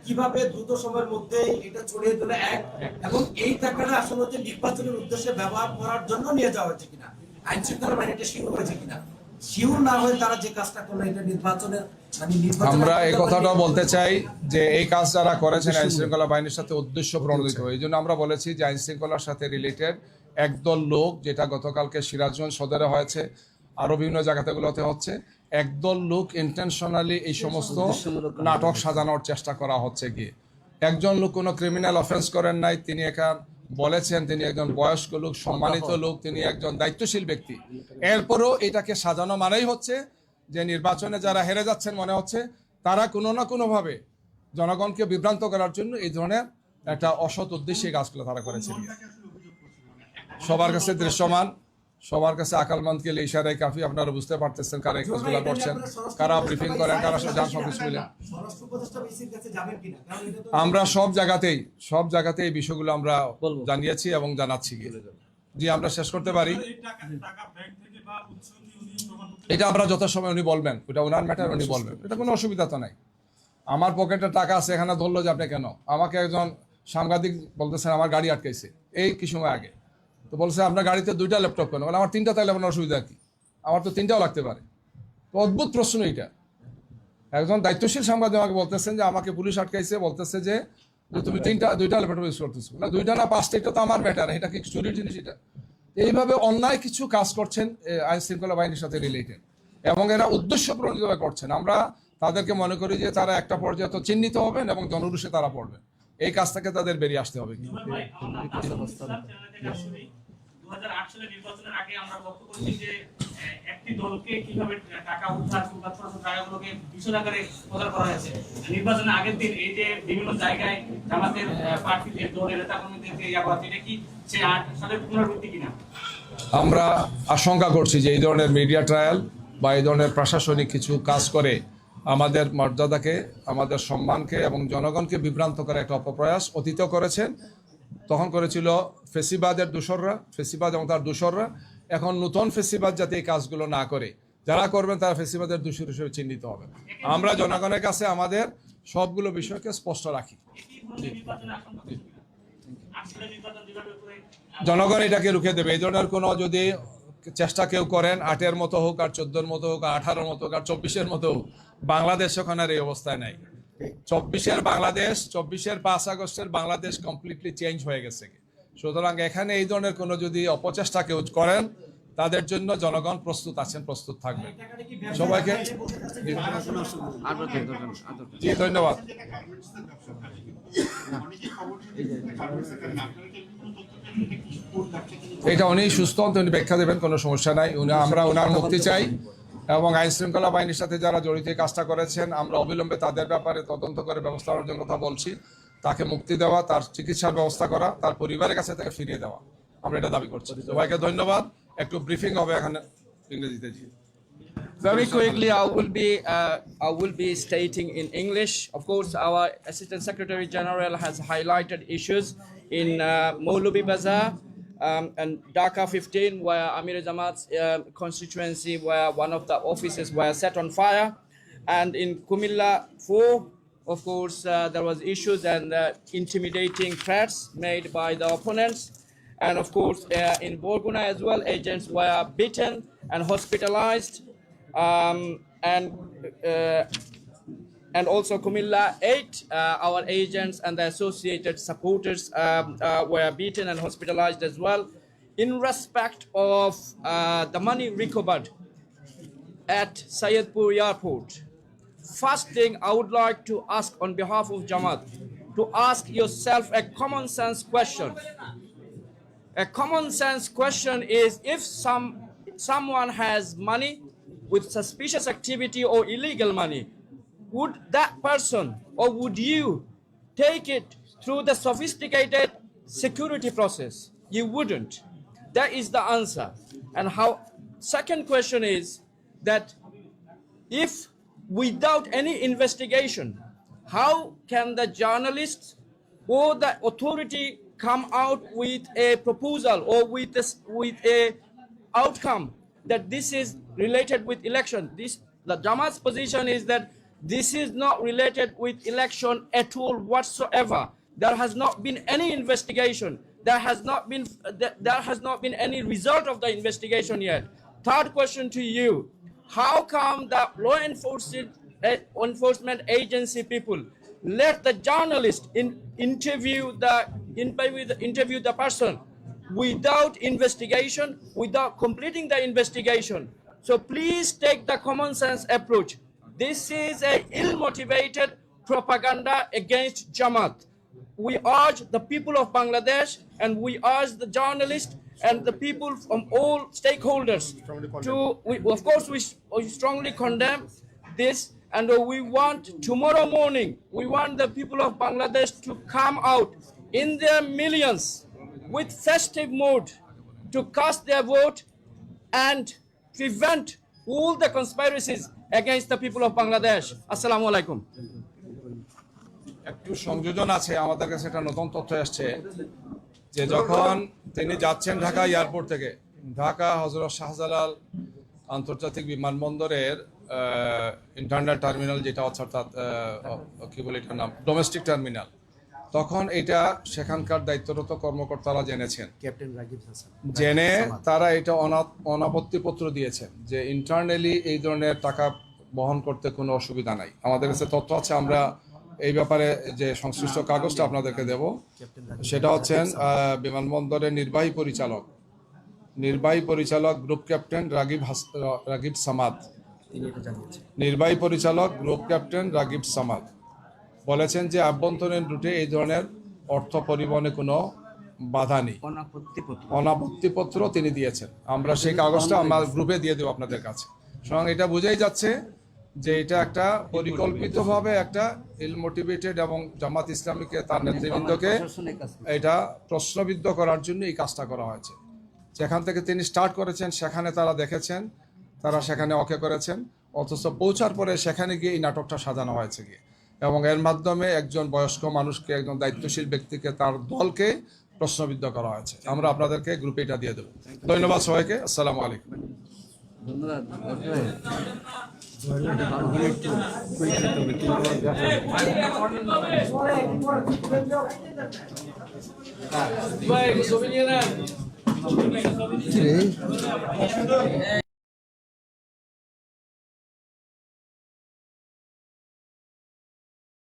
কিভাবে দ্রুত সময়ের মধ্যে এটা ছড়িয়ে দিলে এক, এবং এই টাকাটা আসলে হচ্ছে নির্বাচনের উদ্দেশ্যে ব্যবহার করার জন্য নিয়ে যাওয়া হচ্ছে কিনা, আইন শৃঙ্খলা বাহিনীটা শিওর হয়েছে কিনা, শিওর না হয়ে তারা যে কাজটা করলো এটা নির্বাচনের আমরা এই কথাটা বলতে চাই যে এই কাজ যারা করেছেন আইন শৃঙ্খলা বাহিনীর সাথে উদ্দেশ্য প্রণোদিত, এই জন্য আমরা বলেছি যে আইন শৃঙ্খলার সাথে রিলেটেড একদল লোক, যেটা গতকালকে সিরাজগঞ্জ সদরে হয়েছে, আরো বিভিন্ন জায়গাগুলোতে হচ্ছে, একদল লোক ইন্টেনশনালি এই সমস্ত নাটক সাজানোর চেষ্টা করা হচ্ছে গিয়ে। একজন লোক কোনো ক্রিমিনাল অফেন্স করেন নাই, তিনি এখান বলেছেন তিনি একজন বয়স্ক লোক, সম্মানিত লোক, তিনি একজন দায়িত্বশীল ব্যক্তি। এরপরও এটাকে সাজানো মানেই হচ্ছে যে নির্বাচনে যারা হেরে যাচ্ছেন মনে হচ্ছে তারা কোনো না কোনোভাবে জনগণকে বিভ্রান্ত করার জন্য এই ধরনের একটা অসৎ উদ্দেশ্যে কাজগুলো তারা করেছেন। সবার কাছে দৃশ্যমান, সবার কাছে আকালমন্দকে ইশারায় কাফি, আপনারা বুঝতে পারতেছেন কারা এই কাজগুলো করছেন, কারা ব্রিফিং করেন, কারা যান সবকিছু মিলে। আমরা সব জায়গাতেই এই বিষয়গুলো আমরা জানিয়েছি এবং জানাচ্ছি। জি, আমরা শেষ করতে পারি। এটা আমরা যথাসময় উনি বলবেন, ওটা ওনার ম্যাটার, উনি বলবেন, এটা কোনো অসুবিধা তো নাই। আমার পকেটে টাকা আছে, এখানে ধরলো যে আপনি কেন, আমাকে একজন সাংবাদিক বলতেছেন আমার গাড়ি আটকাইছে এই কি সময় আগে, তো বলছে আপনার গাড়িতে 2টা ল্যাপটপ কেন, বলে আমার 3টা, তাইলে আপনার অসুবিধা কি, আমার তো 3টাও লাগতে পারে। তো অদ্ভুত প্রশ্ন এটা। একজন দায়িত্বশীল সাংবাদিক আমাকে বলতেছেন যে আমাকে পুলিশ আটকাইছে, বলতেছে যে তুমি 2টা ল্যাপটপ ইউজ করতেছো, না 2টা না 5টা, এটা তো আমার ম্যাটার, এটা কি চুরির জিনিস? এটা এইভাবে অন্যায় কিছু কাজ করছেন আইন শৃঙ্খলা বাহিনীর সাথে রিলেটেড, এবং এরা উদ্দেশ্য প্রণোদিতভাবে করছেন। আমরা তাদেরকে মনে করি যে তারা একটা পর্যায়ে তো চিহ্নিত হবেন এবং জনরুষে তারা পড়বেন, এই কাজ থেকে তাদের বেরিয়ে আসতে হবে। নির্বাচনের আগে আমরা লক্ষ্য করেছি যে একটি দলকে কিভাবে টাকা উদ্ধার কিংবা ছোট ছোট জায়গাগুলোকে বিশদ আকারে প্রচার করা হয়েছে। নির্বাচনের আগের দিন এই যে বিভিন্ন জায়গায় জামাতের প্রার্থীদের দলের নেতা কর্মীদেরকে এটা কি সে 8 সালের পুনরাবৃত্তি কিনা? আমরা আশঙ্কা করছি যে এই ধরনের মিডিয়া ট্রায়াল বা এই ধরনের প্রশাসনিক কিছু কাজ করে আমাদের মর্যাদাকে, আমাদের সম্মানকে এবং জনগণকে বিভ্রান্ত করে একটা অপপ্রয়াস অতীতেও করেছেন। তখন করেছিল ফেসিবাদের দোসররা, ফেসিবাদ এবং তার দোসররা। এখন নতুন ফেসিবাদ যাতে এই কাজগুলো না করে, যারা করবেন তারা ফেসিবাদের দোষর হিসেবে চিহ্নিত হবে। আমরা জনগণের কাছে আমাদের সবগুলো বিষয়কে স্পষ্ট রাখি। জনগণ এটাকে রুখে দেবে। এই ধরনের কোনো যদি চেষ্টা কেউ করেন, 8-এর মতো হোক, আর 14-এর মতো হোক, আর 18-এর মতো হোক, আর 24-এর মতো হোক, বাংলাদেশ ওখানে আর এই অবস্থায় নাই। 24-এর বাংলাদেশ, 24-এর 5 আগস্টের বাংলাদেশ কমপ্লিটলি চেঞ্জ হয়ে গেছে। সুতরাং এখানে এই ধরনের কোনো যদি অপচেষ্টা কেউ করেন, তাদের জন্য জনগণ প্রস্তুত আছেন, প্রস্তুত থাকবেন। সবাইকে জি ধন্যবাদ। এটা উনি সুস্থ, উনি ব্যাখ্যা দেবেন, কোনো সমস্যা নাই। আমরা ওনার মুক্তি চাই, এবং আইন শৃঙ্খলা বাহিনীর সাথে যারা জড়িত কাজটা করেছেন আমরা অবিলম্বে তাদের ব্যাপারে তদন্ত করে ব্যবস্থা নেওয়ার জন্য কথা বলছি। তাকে মুক্তি দেওয়া, তার চিকিৎসার ব্যবস্থা করা, তার পরিবারের কাছে তাকে ফিরিয়ে দেওয়া, আমরা এটা দাবি করছি। সবাইকে ধন্যবাদ। একটু ব্রিফিং হবে এখানে ইংরেজিতে। Very quickly, I will be stating in English. Of course, our Assistant Secretary General has highlighted issues in Maulubi Bazaar and Dhaka 15, where Amir Jamaat's constituency, where one of the offices were set on fire, and in Kumilla 4, of course, there was issues and intimidating threats made by the opponents. And of course, in Borguna as well, agents were beaten and hospitalized. And also Kumilla 8, our agents and the associated supporters were beaten and hospitalized as well. In respect of the money recovered at Syedpur Airport, first thing I would like to ask on behalf of Jamaat, to ask yourself a common sense question. A common sense question is, if someone has money with suspicious activity or illegal money, would that person or would you take it through the sophisticated security process? You wouldn't. That is the answer. And how? Second question is that if without any investigation, how can the journalists or the authority come out with a proposal or with a outcome that this is related with election? The Jamaat's position is that This is not related with election at all whatsoever. There has not been any investigation. There has not been any result of the investigation yet. Third question to you: how come the law enforcement agency people let the journalist interview the person without investigation, without completing the investigation? So please take the common sense approach. This is a ill-motivated propaganda against Jamaat. We urge the people of Bangladesh, and we urge the journalists and the people from all stakeholders we strongly condemn this, and we want tomorrow morning, we want the people of Bangladesh to come out in their millions with festive mood to cast their vote and prevent all the conspiracies against the people of Bangladesh. Assalamu alaikum. একটু সংযোজন আছে, আমাদের কাছে একটা নতুন তথ্য আসছে যে যখন তিনি যাচ্ছেন ঢাকা এয়ারপোর্ট থেকে, ঢাকা হযরত শাহজালাল আন্তর্জাতিক বিমানবন্দরের ইন্টারনাল টার্মিনাল যেটা অর্থাৎ কি বলে এটার নাম ডোমেস্টিক টার্মিনাল, তখন এটা সেখানকার দায়িত্বরত কর্মকর্তারা জেনেছেন, জেনে তারা এটা অনাপত্তিপত্র দিয়েছেন যে ইন্টারনালি এই ধরনের টাকা বহন করতে কোনো অসুবিধা নাই। আমাদের কাছে তথ্য আছে, আমরা এই ব্যাপারে যে সংশ্লিষ্ট কাগজটা আপনাদেরকে দেব, সেটা হচ্ছেন বিমানবন্দরের নির্বাহী পরিচালক গ্রুপ ক্যাপ্টেন রাগিব সামাদ, নির্বাহী পরিচালক গ্রুপ ক্যাপ্টেন রাগিব সামাদ বলেছেন যে আভ্যন্তরীণ রুটে এই ধরনের অর্থ পরিবহনে কোনো বাধা নেই, অনাপত্তিপত্র তিনি দিয়েছেন। আমরা সেই কাগজটা আমরা গ্রুপে দিয়ে দেবো আপনাদের কাছে। সুতরাং এটা বোঝাই যাচ্ছে যে এটা একটা পরিকল্পিতভাবে একটা ইল মোটিভেটেড এবং জামাত ইসলামীকে তার নেতৃবৃন্দকে এটা প্রশ্নবিদ্ধ করার জন্য এই কাজটা করা হয়েছে। যেখান থেকে তিনি স্টার্ট করেছেন সেখানে তারা দেখেছেন, তারা সেখানে ওকে করেছেন, অথচ পৌঁছার পরে সেখানে গিয়ে এই নাটকটা সাজানো হয়েছে গিয়ে, এবং এর মাধ্যমে একজন বয়স্ক মানুষকে, একজন দায়িত্বশীল ব্যক্তিকে, তার দলকে প্রশ্নবিদ্ধ করা হয়েছে। আমরা আপনাদেরকে গ্রুপে এটা দিয়ে দেবো। ধন্যবাদ সবাইকে। আসসালামু আলাইকুম। ধন্যবাদ।